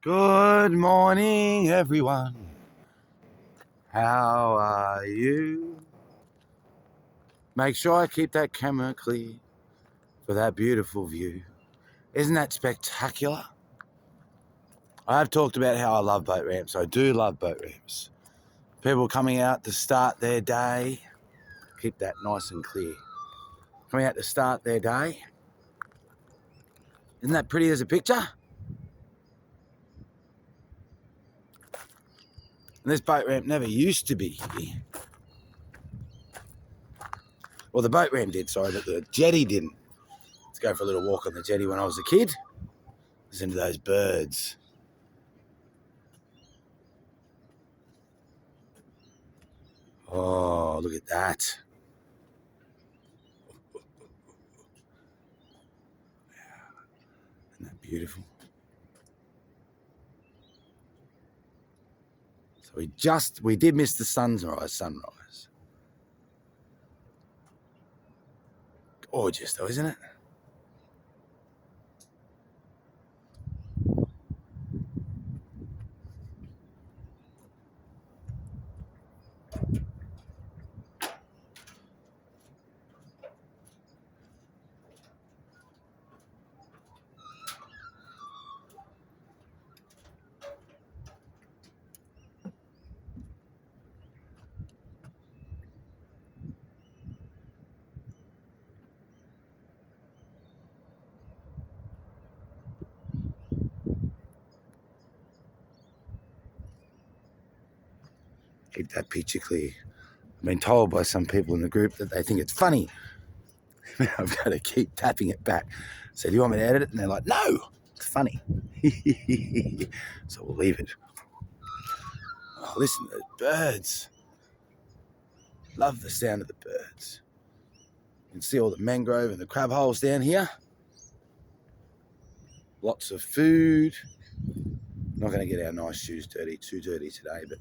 Good morning, everyone. How are you? Make sure I keep that camera clear for that beautiful view. Isn't that spectacular? I've talked about how I love boat ramps. I do love boat ramps. People coming out to start their day. Keep that nice and clear. Coming out to start their day. Isn't that pretty as a picture? And this boat ramp never used to be here. Well, the boat ramp did, sorry, but the jetty didn't. Let's go for a little walk on the jetty when I was a kid. Listen to those birds. Oh, look at that. Isn't that beautiful? So we did miss the sunrise. Gorgeous though, isn't it? Keep that picture clear. I've been told by some people in the group that they think it's funny. I've got to keep tapping it back. So do you want me to edit it? And they're like, no, it's funny. So we'll leave it. Oh, listen to the birds. Love the sound of the birds. You can see all the mangrove and the crab holes down here. Lots of food. Not going to get our nice shoes too dirty today, but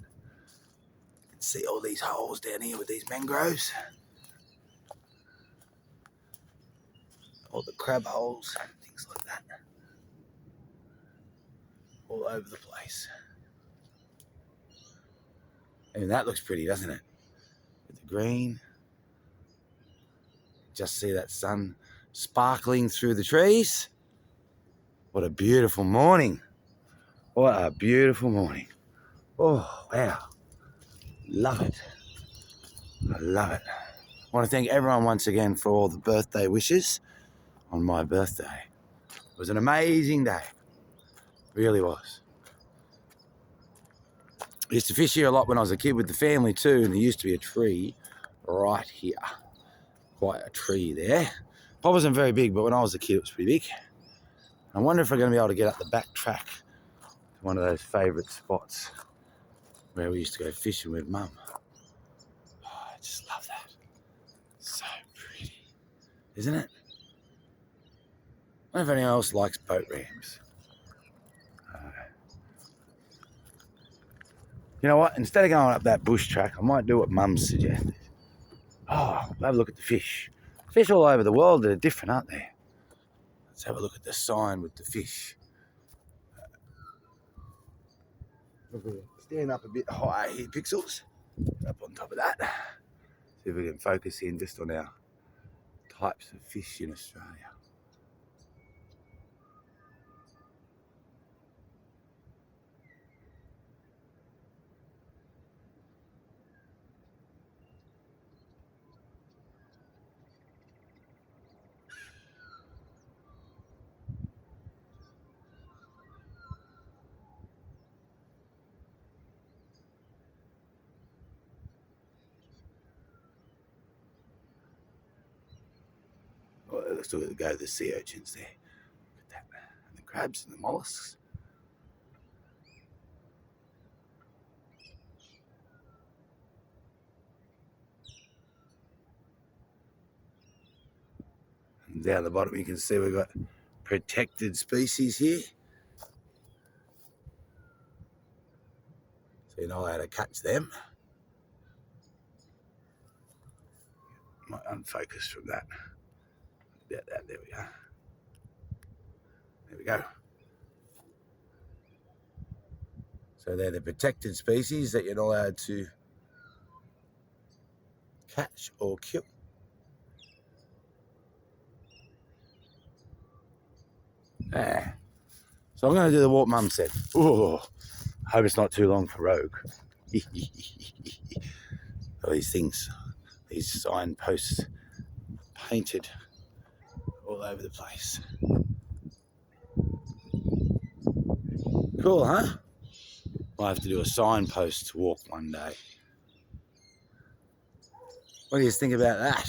you can see all these holes down here with these mangroves. All the crab holes, things like that. All over the place. And that looks pretty, doesn't it? With the green. Just see that sun sparkling through the trees. What a beautiful morning. What a beautiful morning. Oh, wow. Love it. I love it. I want to thank everyone once again for all the birthday wishes on my birthday. It was an amazing day. It really was. I used to fish here a lot when I was a kid with the family too, and there used to be a tree right here. Quite a tree there. Probably wasn't very big, but when I was a kid it was pretty big. I wonder if we're going to be able to get up the back track to one of those favourite spots where we used to go fishing with Mum. Oh, I just love that. So pretty, isn't it? I wonder if anyone else likes boat ramps. You know what? Instead of going up that bush track, I might do what Mum suggested. Oh, have a look at the fish. Fish all over the world that are different, aren't they? Let's have a look at the sign with the fish. Stand up a bit higher here, Pixels. Up on top of that. See if we can focus in just on our types of fish in Australia. Well, let's look at the sea urchins there. Look at that. And the crabs and the mollusks. And down the bottom you can see we've got protected species here. So you know how to catch them. Might unfocus from that. About that, there we go. There we go. So they're the protected species that you're not allowed to catch or kill. Ah. So I'm going to do the walk Mum said. Oh, hope it's not too long for Rogue. All these things, these signposts painted all over the place. Cool, huh? I'll have to do a signpost walk one day. What do you think about that?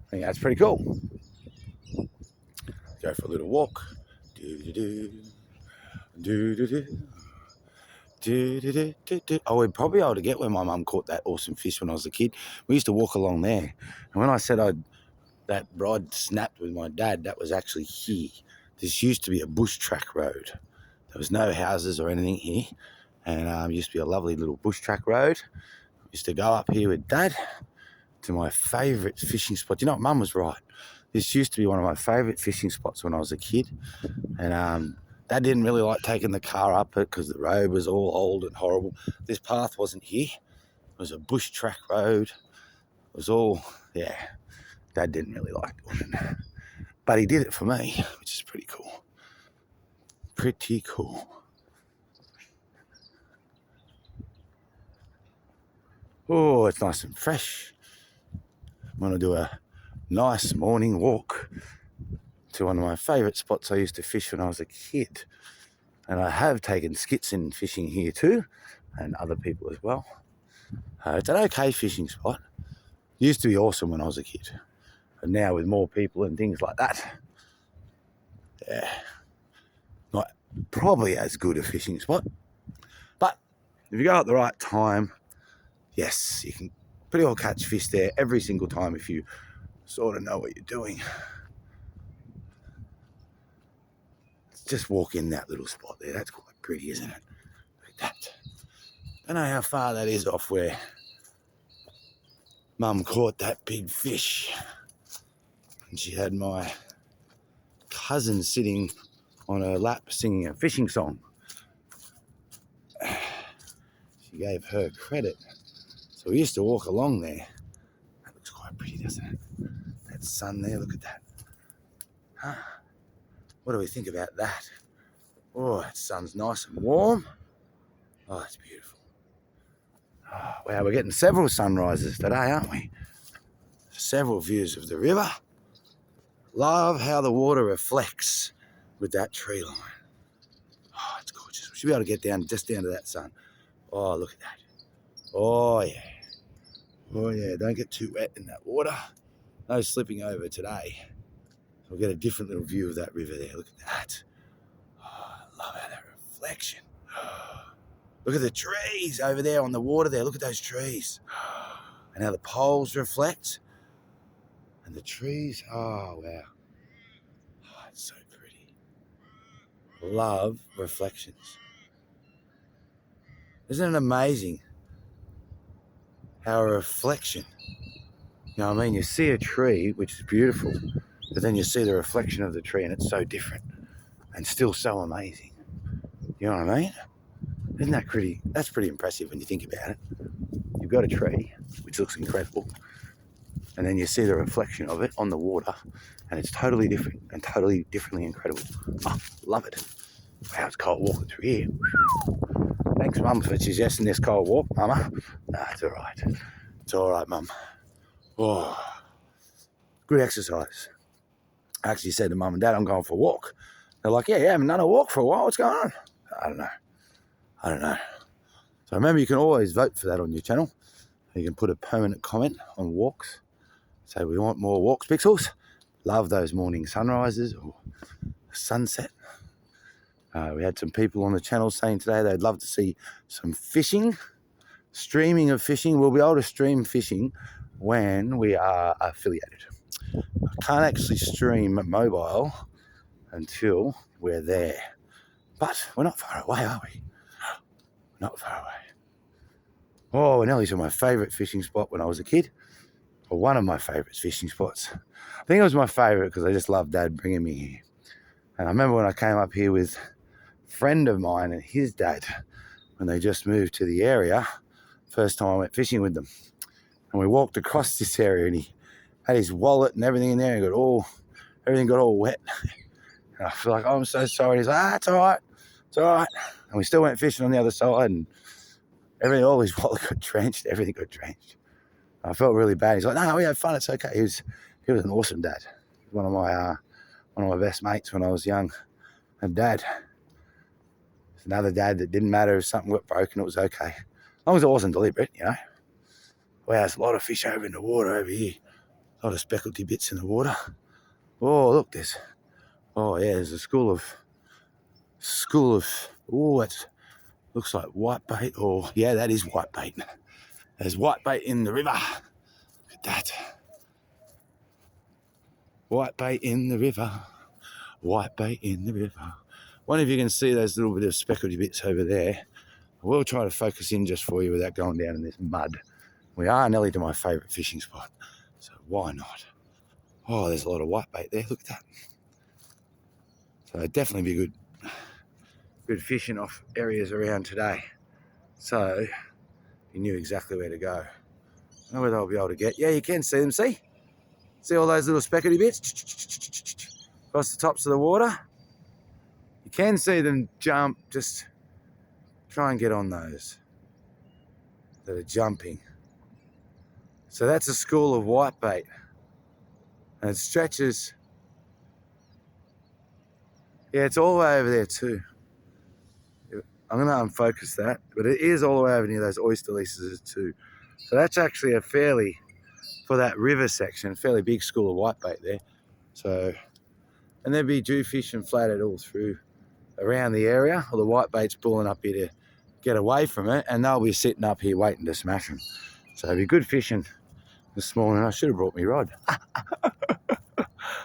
I think that's pretty cool. Go for a little walk. Do-do-do. Do-do-do. Do-do-do-do-do. I would probably be able to get where my mum caught that awesome fish when I was a kid. We used to walk along there. And when I said that rod snapped with my dad, that was actually here. This used to be a bush track road. There was no houses or anything here. And it used to be a lovely little bush track road. Used to go up here with Dad to my favourite fishing spot. You know what, Mum was right. This used to be one of my favourite fishing spots when I was a kid. And Dad didn't really like taking the car up it because the road was all old and horrible. This path wasn't here. It was a bush track road. It was all, yeah, Dad didn't really like doing it. But he did it for me, which is pretty cool. Pretty cool. Oh, it's nice and fresh. I'm going to do a nice morning walk to one of my favourite spots I used to fish when I was a kid. And I have taken skits in fishing here too, and other people as well. It's an okay fishing spot. It used to be awesome when I was a kid. And now with more people and things like that, yeah, not probably as good a fishing spot. But if you go at the right time, yes, you can pretty well catch fish there every single time if you sort of know what you're doing. Just walk in that little spot there. That's quite pretty, isn't it? Like that. I don't know how far that is off where Mum caught that big fish. And she had my cousin sitting on her lap singing a fishing song. She gave her credit. So we used to walk along there. That looks quite pretty, doesn't it? That sun there, look at that. Huh? What do we think about that? Oh, that sun's nice and warm. Oh, it's beautiful. Oh, wow, we're getting several sunrises today, aren't we? Several views of the river. Love how the water reflects with that tree line. Oh, it's gorgeous. We should be able to get down, just down to that sun. Oh, look at that. Oh, yeah. Oh, yeah, don't get too wet in that water. No slipping over today. So we'll get a different little view of that river there. Look at that. Oh, I love how that reflection. Look at the trees over there on the water there. Look at those trees. And how the poles reflect. And the trees, oh, wow. Oh, it's so pretty. Love reflections. Isn't it amazing how a reflection, you know what I mean? You see a tree, which is beautiful, but then you see the reflection of the tree and it's so different and still so amazing. You know what I mean? Isn't that pretty? That's pretty impressive when you think about it. You've got a tree, which looks incredible, and then you see the reflection of it on the water, and it's totally different and totally differently incredible. Oh, love it. Wow, it's cold walking through here. Thanks, Mum, for suggesting this cold walk, Mama. Nah, it's all right. It's all right, Mum. Oh, good exercise. I actually said to Mum and Dad, I'm going for a walk. They're like, yeah, haven't done a walk for a while. What's going on? I don't know. So remember, you can always vote for that on your channel. You can put a permanent comment on walks. Say we want more walks, Pixels. Love those morning sunrises or sunset. We had some people on the channel saying today they'd love to see some fishing, streaming of fishing. We'll be able to stream fishing when we are affiliated. I can't actually stream mobile until we're there. But we're not far away, are we? Not far away. Oh, we're nearly to my favourite fishing spot when I was a kid. Or one of my favourite fishing spots. I think it was my favourite because I just loved Dad bringing me here. And I remember when I came up here with a friend of mine and his dad, when they just moved to the area, first time I went fishing with them. And we walked across this area and he had his wallet and everything in there and everything got all wet. And I feel like, oh, I'm so sorry. He's like, it's all right. It's all right. And we still went fishing on the other side and all his wallet got drenched. Everything got drenched. I felt really bad. He's like, no, we had fun. It's okay. He was an awesome dad. One of my best mates when I was young. And dad. It's another dad that didn't matter if something got broken, it was okay. As long as it wasn't deliberate, you know. Wow, there's a lot of fish over in the water over here. A lot of speckledy bits in the water. Oh, look, there's a school of, it looks like whitebait. Oh, yeah, that is whitebait. There's whitebait in the river. Look at that. Whitebait in the river. Whitebait in the river. Wonder if you can see those little bit of speckledy bits over there. I will try to focus in just for you without going down in this mud. We are nearly to my favourite fishing spot, so why not? Oh, there's a lot of whitebait there. Look at that. So definitely be good fishing off areas around today. So you knew exactly where to go. I know where they'll be able to get. Yeah, you can see them. See all those little speckledy bits across the tops of the water. You can see them jump. Just try and get on those that are jumping. So that's a school of whitebait, and it stretches. Yeah, it's all the way over there too. I'm going to unfocus that, but it is all the way over near those oyster leases too. So that's actually for that river section, a fairly big school of whitebait there. So, and there'd be jewfish and flathead all through around the area, or the whitebait's pulling up here to get away from it, and they'll be sitting up here waiting to smash them. So it'd be good fishing this morning. I should have brought my rod.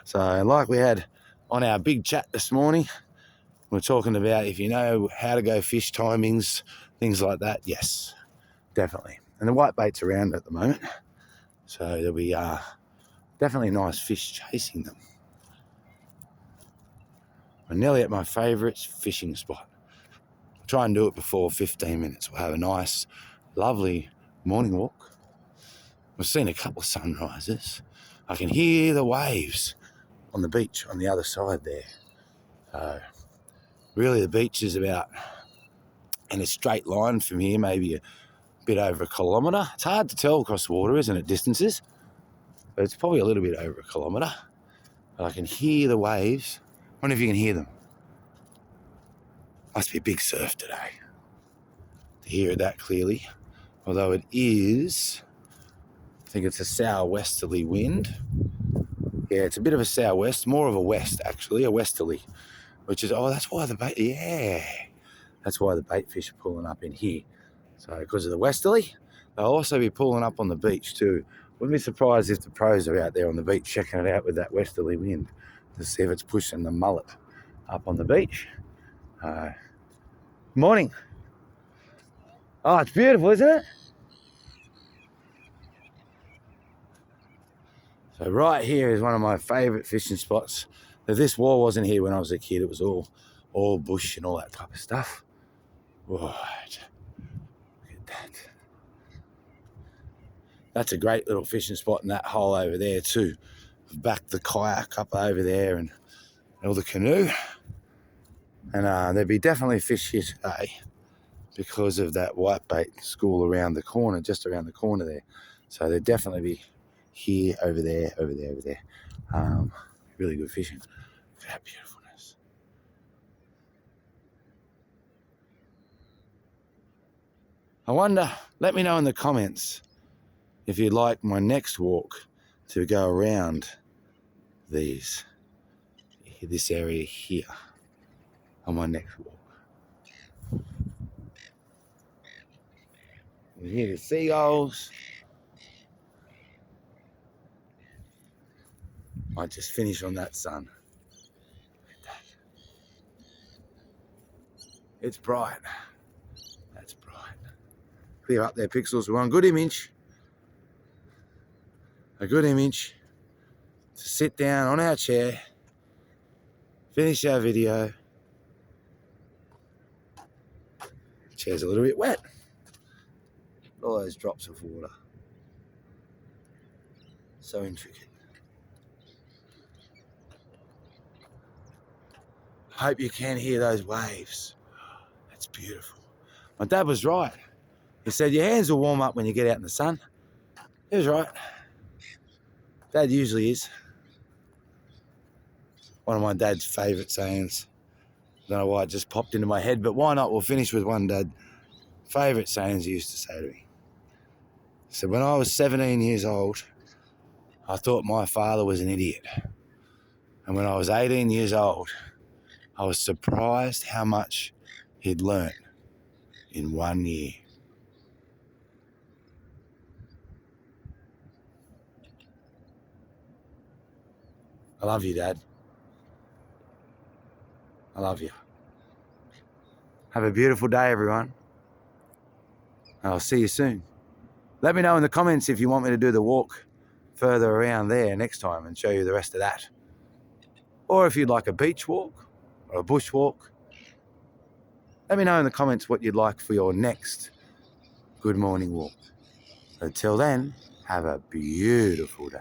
So like we had on our big chat this morning, we're talking about if you know how to go fish, timings, things like that. Yes, definitely. And the whitebait's around at the moment, so there'll be definitely nice fish chasing them. We're nearly at my favourite fishing spot. I'll try and do it before 15 minutes. We'll have a nice, lovely morning walk. We've seen a couple of sunrises. I can hear the waves on the beach on the other side there. Really, the beach is about in a straight line from here, maybe a bit over a kilometre. It's hard to tell across the water, isn't it, distances? But it's probably a little bit over a kilometre. But I can hear the waves. I wonder if you can hear them. Must be a big surf today to hear it that clearly. Although it is, I think it's a southwesterly wind. Yeah, it's a bit of a southwest, more of a west actually, a westerly. Which is, that's why the bait, that's why the bait fish are pulling up in here. So because of the westerly, they'll also be pulling up on the beach too. Wouldn't be surprised if the pros are out there on the beach checking it out with that westerly wind to see if it's pushing the mullet up on the beach. Morning. Oh, it's beautiful, isn't it? So right here is one of my favourite fishing spots. If this wall wasn't here when I was a kid, it was all bush and all that type of stuff. Right. Look at that. That's a great little fishing spot in that hole over there too. I've backed the kayak up over there and all the canoe. And there'd be definitely fish here today because of that whitebait school around the corner, just around the corner there. So there'd definitely be here, over there. Really good fishing. Look at that beautifulness. I wonder, let me know in the comments if you'd like my next walk to go around this area here on my next walk. You hear the seagulls. Might just finish on that sun. Look at that. It's bright. That's bright. Clear up there, Pixels. We're on good image. A good image to sit down on our chair, finish our video. Chair's a little bit wet. All those drops of water. So intricate. Hope you can hear those waves. That's beautiful. My dad was right. He said your hands will warm up when you get out in the sun. He was right. Dad usually is. One of my dad's favourite sayings. Don't know why it just popped into my head, but why not? We'll finish with one dad. Favourite sayings he used to say to me. So when I was 17 years old, I thought my father was an idiot. And when I was 18 years old, I was surprised how much he'd learnt in 1 year. I love you, Dad. I love you. Have a beautiful day, everyone. I'll see you soon. Let me know in the comments if you want me to do the walk further around there next time and show you the rest of that. Or if you'd like a beach walk or a bush walk. Let me know in the comments what you'd like for your next good morning walk. Until then, have a beautiful day.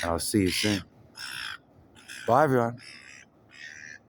And I'll see you soon. Bye, everyone.